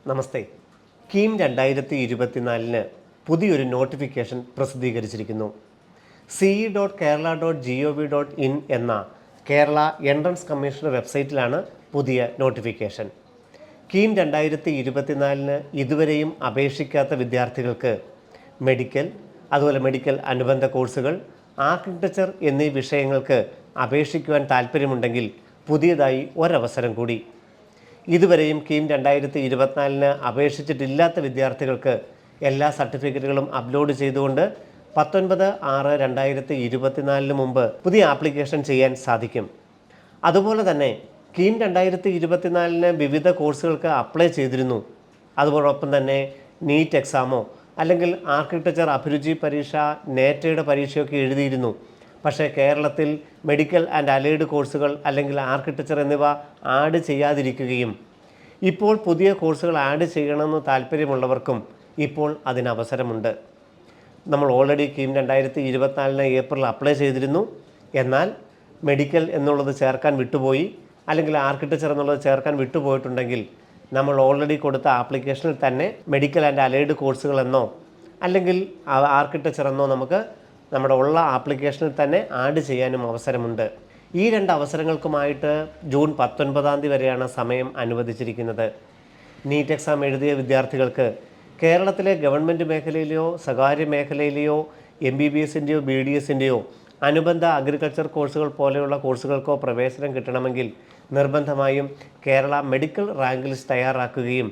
നമസ്തേ. കീം 2024 പുതിയൊരു notification പ്രസിദ്ധീകരിച്ചിരിക്കുന്നു. ce.kerala.gov.in എന്ന Kerala entrance commissioner വെബ്സൈറ്റിലാണ് പുതിയ നോട്ടിഫിക്കേഷൻ. കീം 2024 ഇതുവരെയും അപേക്ഷിക്കാത്ത വിദ്യാർത്ഥികൾക്ക് മെഡിക്കൽ, അതുപോലെ മെഡിക്കൽ അനുബന്ധ കോഴ്സുകൾ, ആർക്കിടെക്ചർ എന്നീ വിഷയങ്ങൾക്ക് അപേക്ഷിക്കുവാൻ താല്പര്യമുണ്ടെങ്കിൽ പുതിയതായി ഒരവസരം കൂടി. ഇതുവരെയും കീം 2024 അപേക്ഷിച്ചിട്ടില്ലാത്ത വിദ്യാർത്ഥികൾക്ക് എല്ലാ സർട്ടിഫിക്കറ്റുകളും അപ്ലോഡ് ചെയ്തുകൊണ്ട് 19/6/2024 മുമ്പ് പുതിയ ആപ്ലിക്കേഷൻ ചെയ്യാൻ സാധിക്കും. അതുപോലെ തന്നെ കീം 2024 വിവിധ കോഴ്സുകൾക്ക് അപ്ലൈ ചെയ്തിരുന്നു. അതോടൊപ്പം തന്നെ നീറ്റ് എക്സാമോ അല്ലെങ്കിൽ ആർക്കിടെക്ചർ അഭിരുചി പരീക്ഷ, നേറ്റയുടെ പരീക്ഷയൊക്കെ എഴുതിയിരുന്നു. പക്ഷേ കേരളത്തിൽ മെഡിക്കൽ ആൻഡ് അലൈഡ് കോഴ്സുകൾ അല്ലെങ്കിൽ ആർക്കിടെക്ചർ എന്നിവ ആഡ് ചെയ്യാതിരിക്കുകയും ഇപ്പോൾ പുതിയ കോഴ്സുകൾ ആഡ് ചെയ്യണമെന്ന് താല്പര്യമുള്ളവർക്കും ഇപ്പോൾ അതിന് അവസരമുണ്ട്. നമ്മൾ ഓൾറെഡി കീം 2024 ഏപ്രിൽ അപ്ലൈ ചെയ്തിരുന്നു. എന്നാൽ മെഡിക്കൽ എന്നുള്ളത് ചേർക്കാൻ വിട്ടുപോയി, അല്ലെങ്കിൽ ആർക്കിടെക്ചർ എന്നുള്ളത് ചേർക്കാൻ വിട്ടുപോയിട്ടുണ്ടെങ്കിൽ നമ്മൾ ഓൾറെഡി കൊടുത്ത ആപ്ലിക്കേഷനിൽ തന്നെ മെഡിക്കൽ ആൻഡ് അലൈഡ് കോഴ്സുകളെന്നോ അല്ലെങ്കിൽ ആർക്കിടെക്ചർ എന്നോ നമുക്ക് നമ്മുടെ ഉള്ള ആപ്ലിക്കേഷനിൽ തന്നെ ആഡ് ചെയ്യാനും അവസരമുണ്ട്. ഈ രണ്ട് അവസരങ്ങൾക്കുമായിട്ട് ജൂൺ 19 വരെയാണ് സമയം അനുവദിച്ചിരിക്കുന്നത്. നീറ്റ് എക്സാം എഴുതിയ വിദ്യാർത്ഥികൾക്ക് കേരളത്തിലെ ഗവൺമെൻറ് മേഖലയിലെയോ സ്വകാര്യ മേഖലയിലെയോ MBBSൻ്റെയോ BDSൻ്റെയോ അനുബന്ധ അഗ്രികൾച്ചർ കോഴ്സുകൾ പോലെയുള്ള കോഴ്സുകൾക്കോ പ്രവേശനം കിട്ടണമെങ്കിൽ നിർബന്ധമായും കേരള മെഡിക്കൽ റാങ്ക് ലിസ്റ്റ് തയ്യാറാക്കുകയും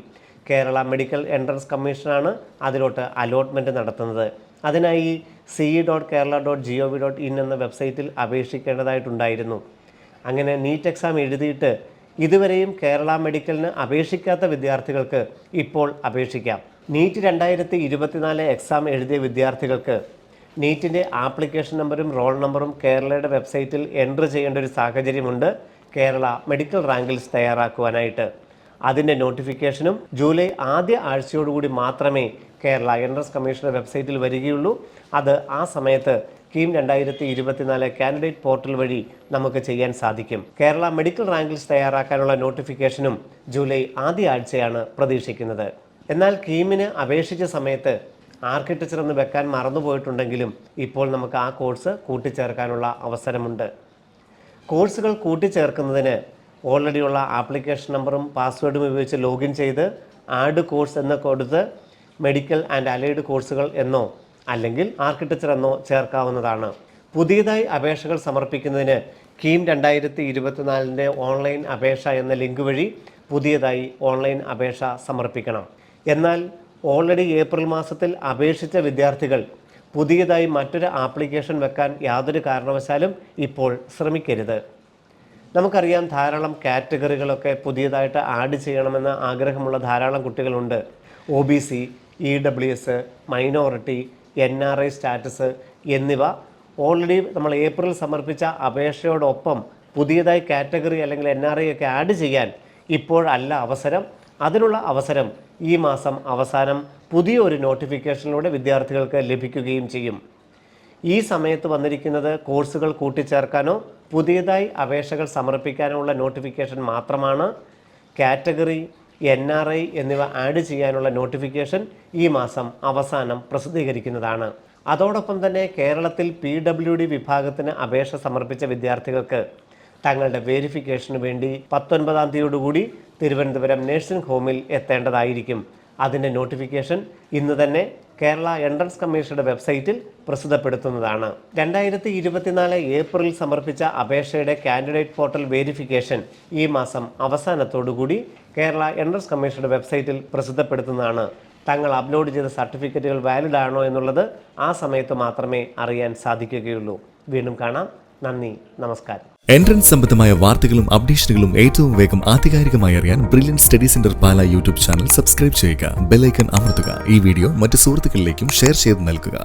കേരള മെഡിക്കൽ എൻട്രൻസ് കമ്മീഷനാണ് അതിലോട്ട് അലോട്ട്മെൻറ്റ് നടത്തുന്നത്. അതിനായി ce.kerala.gov.in എന്ന വെബ്സൈറ്റിൽ അപേക്ഷിക്കേണ്ടതായിട്ടുണ്ടായിരുന്നു. അങ്ങനെ നീറ്റ് എക്സാം എഴുതിയിട്ട് ഇതുവരെയും കേരള മെഡിക്കലിന് അപേക്ഷിക്കാത്ത വിദ്യാർത്ഥികൾക്ക് ഇപ്പോൾ അപേക്ഷിക്കാം. നീറ്റ് 2024 എക്സാം എഴുതിയ വിദ്യാർത്ഥികൾക്ക് നീറ്റിൻ്റെ ആപ്ലിക്കേഷൻ നമ്പറും റോൾ നമ്പറും കേരളയുടെ വെബ്സൈറ്റിൽ എൻ്റർ ചെയ്യേണ്ട ഒരു സാഹചര്യമുണ്ട് കേരള മെഡിക്കൽ റാങ്ക് ലിസ്റ്റ് തയ്യാറാക്കുവാനായിട്ട്. അതിൻ്റെ നോട്ടിഫിക്കേഷനും ജൂലൈ ആദ്യ ആഴ്ചയോടുകൂടി മാത്രമേ കേരള എൻട്രൻസ് കമ്മീഷണർ വെബ്സൈറ്റിൽ വരികയുള്ളൂ. അത് ആ സമയത്ത് കീം 2024 കാൻഡിഡേറ്റ് പോർട്ടൽ വഴി നമുക്ക് ചെയ്യാൻ സാധിക്കും. കേരള മെഡിക്കൽ റാങ്ക് ലിസ്റ്റ് തയ്യാറാക്കാനുള്ള നോട്ടിഫിക്കേഷനും ജൂലൈ ആദ്യ ആഴ്ചയാണ് പ്രതീക്ഷിക്കുന്നത്. എന്നാൽ കീമിന് അപേക്ഷിച്ച സമയത്ത് ആർക്കിടെക്ചർ എന്ന് വെക്കാൻ മറന്നുപോയിട്ടുണ്ടെങ്കിലും ഇപ്പോൾ നമുക്ക് ആ കോഴ്സ് കൂട്ടിച്ചേർക്കാനുള്ള അവസരമുണ്ട്. കോഴ്സുകൾ കൂട്ടിച്ചേർക്കുന്നതിന് ഓൾറെഡി ഉള്ള ആപ്ലിക്കേഷൻ നമ്പറും പാസ്വേഡും ഉപയോഗിച്ച് ലോഗിൻ ചെയ്ത് ആഡ് കോഴ്സ് എന്ന് കൊടുത്ത് മെഡിക്കൽ ആൻഡ് അലൈഡ് കോഴ്സുകൾ എന്നോ അല്ലെങ്കിൽ ആർക്കിടെക്ചർ എന്നോ ചേർക്കാവുന്നതാണ്. പുതിയതായി അപേക്ഷകൾ സമർപ്പിക്കുന്നതിന് കീം 2024 ഓൺലൈൻ അപേക്ഷ എന്ന ലിങ്ക് വഴി പുതിയതായി ഓൺലൈൻ അപേക്ഷ സമർപ്പിക്കണം. എന്നാൽ ഓൾറെഡി ഏപ്രിൽ മാസത്തിൽ അപേക്ഷിച്ച വിദ്യാർത്ഥികൾ പുതിയതായി മറ്റൊരു ആപ്ലിക്കേഷൻ വെക്കാൻ യാതൊരു കാരണവശാലും ഇപ്പോൾ ശ്രമിക്കരുത്. നമുക്കറിയാം, ധാരാളം കാറ്റഗറികളൊക്കെ പുതിയതായിട്ട് ആഡ് ചെയ്യണമെന്ന് ആഗ്രഹമുള്ള ധാരാളം കുട്ടികളുണ്ട്. OBC, EWS, minority, NRI status എന്നിവ ഓൾറെഡി നമ്മൾ ഏപ്രിൽ സമർപ്പിച്ച അപേക്ഷയോടൊപ്പം പുതിയതായി കാറ്റഗറി അല്ലെങ്കിൽ NRI ഒക്കെ ആഡ് ചെയ്യാൻ ഇപ്പോഴല്ല അവസരം. അതിനുള്ള അവസരം ഈ മാസം അവസാനം പുതിയൊരു നോട്ടിഫിക്കേഷനിലൂടെ വിദ്യാർത്ഥികൾക്ക് ലഭിക്കുകയും ചെയ്യും. ഈ സമയത്ത് വന്നിരിക്കുന്നത് കോഴ്സുകൾ കൂട്ടിച്ചേർക്കാനോ പുതിയതായി അപേക്ഷകൾ സമർപ്പിക്കാനോ ഉള്ള നോട്ടിഫിക്കേഷൻ മാത്രമാണ്. കാറ്റഗറി, NRI എന്നിവ ആഡ് ചെയ്യാനുള്ള നോട്ടിഫിക്കേഷൻ ഈ മാസം അവസാനം പ്രസിദ്ധീകരിക്കുന്നതാണ്. അതോടൊപ്പം തന്നെ കേരളത്തിൽ PWD വിഭാഗത്തിന് അപേക്ഷ സമർപ്പിച്ച വിദ്യാർത്ഥികൾക്ക് തങ്ങളുടെ വെരിഫിക്കേഷന് വേണ്ടി 19 തീയതിയോടുകൂടി തിരുവനന്തപുരം നഴ്സിംഗ് ഹോമിൽ എത്തേണ്ടതായിരിക്കും. അതിൻ്റെ നോട്ടിഫിക്കേഷൻ ഇന്ന് തന്നെ കേരള എൻട്രൻസ് കമ്മീഷന്റെ വെബ്സൈറ്റിൽ പ്രസിദ്ധപ്പെടുത്തുന്നതാണ്. 2024 ഏപ്രിൽ സമർപ്പിച്ച അപേക്ഷയുടെ കാൻഡിഡേറ്റ് പോർട്ടൽ വെരിഫിക്കേഷൻ ഈ മാസം അവസാനത്തോടുകൂടി കേരള എൻട്രൻസ് കമ്മീഷന്റെ വെബ്സൈറ്റിൽ പ്രസിദ്ധപ്പെടുത്തുന്നതാണ്. തങ്ങൾ അപ്ലോഡ് ചെയ്ത സർട്ടിഫിക്കറ്റുകൾ വാലിഡ് ആണോ എന്നുള്ളത് ആ സമയത്ത് മാത്രമേ അറിയാൻ സാധിക്കുകയുള്ളൂ. വീണ്ടും കാണാം. നന്ദി, നമസ്കാരം. എൻട്രൻസ് സംബന്ധമായ വാർത്തകളും അപ്ഡേഷനുകളും ഏറ്റവും വേഗം ആധികാരികമായി അറിയാൻ ബ്രില്യൻറ്റ് സ്റ്റഡി സെന്റർ പാല യൂട്യൂബ് ചാനൽ സബ്സ്ക്രൈബ് ചെയ്യുക. ബെൽ ഐക്കൺ അമർത്തുക. ഈ വീഡിയോ മറ്റു സുഹൃത്തുക്കളിലേക്കും ഷെയർ ചെയ്ത് നൽകുക.